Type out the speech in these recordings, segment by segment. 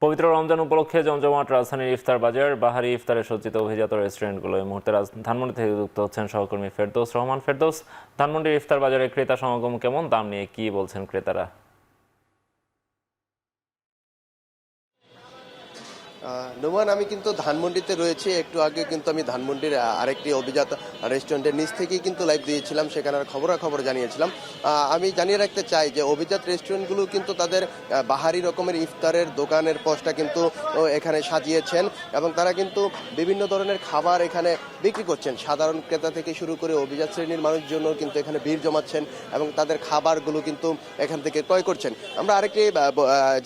পবিত্র রমজান উপলক্ষে জমজমাট রাজধানীর ইফতার বাজার, বাহারি ইফতারে সজ্জিত অভিজাত রেস্টুরেন্টগুলো। এই মুহূর্তে ধানমন্ডি থেকে যুক্ত হচ্ছেন সহকর্মী ফেরদৌস রহমান। ফেরদৌস, ধানমন্ডির ইফতার বাজারে ক্রেতা সমাগম কেমন? দাম নিয়ে কি বলছেন ক্রেতারা? নোমান, আমি কিন্তু ধানমন্ডিতে রয়েছি। একটু আগে কিন্তু আমি ধানমন্ডির আরেকটি অভিজাত রেস্টুরেন্টের নিচ থেকেই কিন্তু লাইভ দিয়েছিলাম, সেখানে খবরাখবর জানিয়েছিলাম। আমি জানিয়ে রাখতে চাই যে অভিজাত রেস্টুরেন্টগুলো কিন্তু তাদের বাহারি রকমের ইফতারের দোকানের পশটা কিন্তু এখানে সাজিয়েছেন এবং তারা কিন্তু বিভিন্ন ধরনের খাবার এখানে বিক্রি করছেন। সাধারণ ক্রেতা থেকে শুরু করে অভিজাত শ্রেণীর মানুষজন কিন্তু এখানে ভিড় জমাচ্ছেন এবং তাদের খাবারগুলো কিন্তু এখান থেকে ক্রয় করছেন। আমরা আরেকটি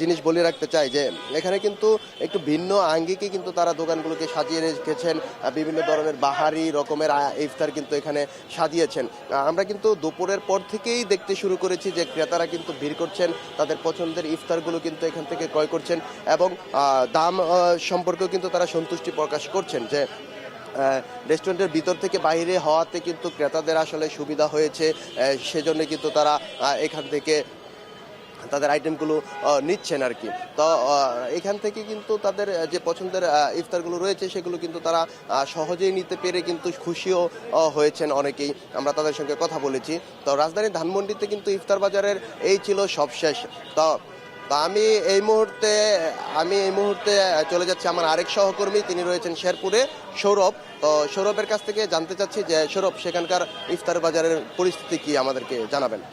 জিনিস বলে রাখতে চাই যে এখানে কিন্তু একটু ভিন্ন আঙ্গিকে কিন্তু তারা দোকানগুলোকে সাজিয়ে রেখেছেন। বিভিন্ন ধরনের বাহারি রকমের ইফতার কিন্তু এখানে সাজিয়েছেন। আমরা কিন্তু দুপুরের পর থেকেই দেখতে শুরু করেছি যে ক্রেতারা কিন্তু ভিড় করছেন, তাদের পছন্দের ইফতারগুলো কিন্তু এখান থেকে ক্রয় করছেন এবং দাম সম্পর্কেও কিন্তু তারা সন্তুষ্টি প্রকাশ করছেন যে রেস্টুরেন্টের ভিতর থেকে বাইরে হওয়াতে কিন্তু ক্রেতাদের আসলে সুবিধা হয়েছে। সেজন্য কিন্তু তারা এখান থেকে তাদের আইটেমগুলো নিচ্ছেন আর কি। তো এখান থেকে কিন্তু তাদের যে পছন্দের ইফতারগুলো রয়েছে সেগুলো কিন্তু তারা সহজেই নিতে পেরে কিন্তু খুশিও হয়েছেন অনেকেই। আমরা তাদের সঙ্গে কথা বলেছি। তো রাজধানী ধানমন্ডিতে কিন্তু ইফতার বাজারের এই ছিল সবশেষ। তো আমি এই মুহূর্তে চলে যাচ্ছি আমার আরেক সহকর্মী, তিনি রয়েছেন শেরপুরে, সৌরভ। তো সৌরভের কাছ থেকে জানতে চাচ্ছি যে সৌরভ, সেখানকার ইফতার বাজারের পরিস্থিতি কি আমাদেরকে জানাবেন।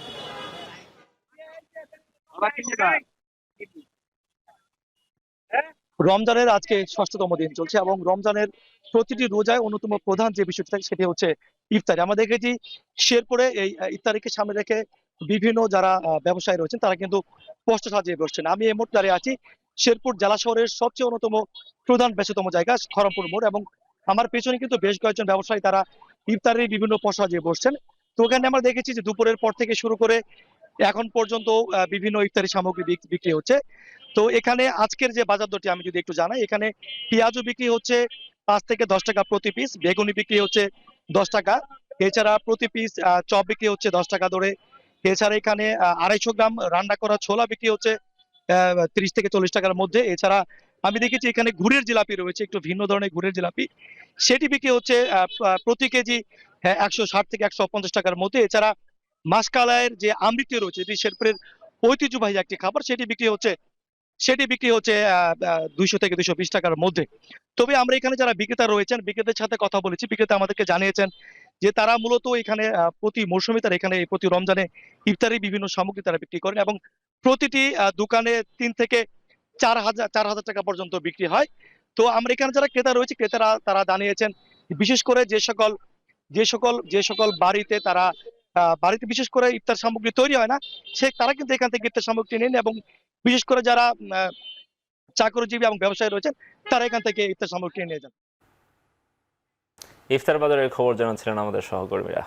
রমজানের আজকে ষষ্ঠতম দিন চলছে এবং রমজানের প্রতিটি রোজায় অন্যতম প্রধান যে বিষয়টি থাকে সেটি হচ্ছে ইফতারি। আমরা দেখেছি শেরপুরে এই ইফতারিকে সামনে রেখে বিভিন্ন যারা ব্যবসায়ী রয়েছেন তারা কিন্তু পোস্টার সাজিয়ে বসছেন। আমি এই মুহূর্তে দাঁড়িয়ে আছি শেরপুর জেলা শহরের সবচেয়ে অন্যতম প্রধান ব্যস্ততম জায়গা খড়মপুর মোড় এবং আমার পেছনে কিন্তু বেশ কয়েকজন ব্যবসায়ী তারা ইফতারের বিভিন্ন পোস্টার সাজিয়ে বসছেন। তো ওখানে আমরা দেখেছি যে দুপুরের পর থেকে শুরু করে এখন পর্যন্ত বিভিন্ন ইফতারি সামগ্রী বিক্রি হচ্ছে। তো এখানে আজকের যে বাজার দরটি আমি যদি একটু জানাই, এখানে পেঁয়াজও বিক্রি হচ্ছে 5 থেকে 10 টাকা প্রতি পিস, বেগুনি বিক্রি হচ্ছে 10 টাকা। এছাড়া প্রতি পিস চপ বিক্রি হচ্ছে 10 টাকা ধরে। এছাড়া এখানে 250 গ্রাম রান্না করা ছোলা বিক্রি হচ্ছে 30 থেকে 40 টাকার মধ্যে। এছাড়া আমি দেখেছি এখানে গুড়ের জিলাপি রয়েছে, একটু ভিন্ন ধরনের গুড়ের জিলাপি, সেটি বিক্রি হচ্ছে প্রতি কেজি 160 থেকে 150 টাকার মধ্যে। এছাড়া মাসকালাইয়ের যে আমৃতি রয়েছে, এটি শেরপুরের ঐতিহ্যবাহী একটি খাবার, সেটি বিক্রি হচ্ছে 200 থেকে 220 টাকার মধ্যে। তবে আমরা এখানে যারা বিক্রেতা রয়েছেন, বিক্রেতার সাথে কথা বলেছি, বিক্রেতা আমাদেরকে জানিয়েছেন যে তারা মূলত এখানে প্রতি মৌসুমে তারা এখানে প্রতি রমজানে ইফতারি বিভিন্ন সামগ্রী তারা বিক্রি করেন এবং প্রতিটি দোকানে 3 থেকে 4 হাজার টাকা পর্যন্ত বিক্রি হয়। তো আমরা এখানে যারা ক্রেতা রয়েছে, ক্রেতারা তারা জানিয়েছেন বিশেষ করে যে সকল বাড়িতে বাড়িতে বিশেষ করে ইফতার সামগ্রী তৈরি হয় না, তারা কিন্তু এখান থেকে ইফতার সামগ্রী নেন এবং বিশেষ করে যারা চাকরিজীবী এবং ব্যবসায়ী রয়েছেন তারা এখান থেকে ইফতার সামগ্রী নিয়ে যান। ইফতার বাজারের খবর জানাচ্ছিলেন আমাদের সহকর্মীরা।